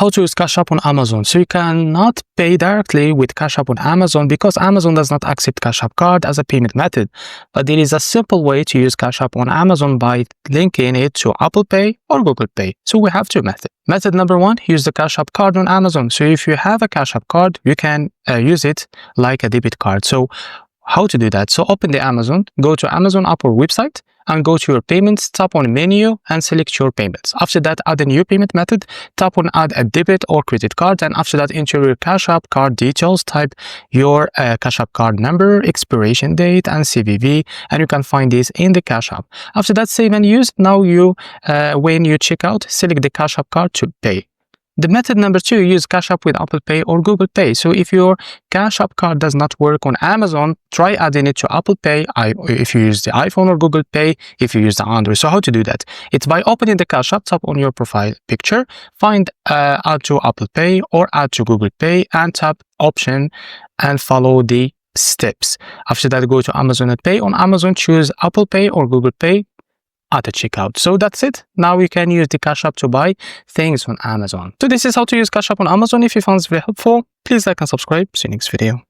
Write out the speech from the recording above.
how to use Cash App on Amazon. So you cannot pay directly with Cash App on Amazon because Amazon does not accept Cash App card as a payment method. But there is a simple way to use Cash App on Amazon by linking it to Apple Pay or Google Pay. So we have two methods. Method number one, use the Cash App card on Amazon. So if you have a Cash App card, you can use it like a debit card. So how to do that? So open the Amazon, go to Amazon app or website, and go to your payments, tap on menu and select your payments. After that, add a new payment method, tap on add a debit or credit card, and after that, enter your Cash App card details, type your Cash App card number, expiration date, and CVV, and you can find this in the Cash App. After that, save and use. Now when you check out, select the Cash App card to pay. The method number two, use Cash App with Apple Pay or Google Pay. So if your Cash App card does not work on Amazon, try adding it to Apple Pay if you use the iPhone, or Google Pay if you use the Android. So how to do that? It's by opening the Cash App, tap on your profile picture, find add to Apple Pay or add to Google Pay, and tap option and follow the steps. After that, go to Amazon and Pay. On Amazon, choose Apple Pay or Google Pay at the checkout. So that's it. Now you can use the Cash App to buy things on Amazon. So this is how to use Cash App on Amazon. If you found this very helpful, please like and subscribe. See you next video.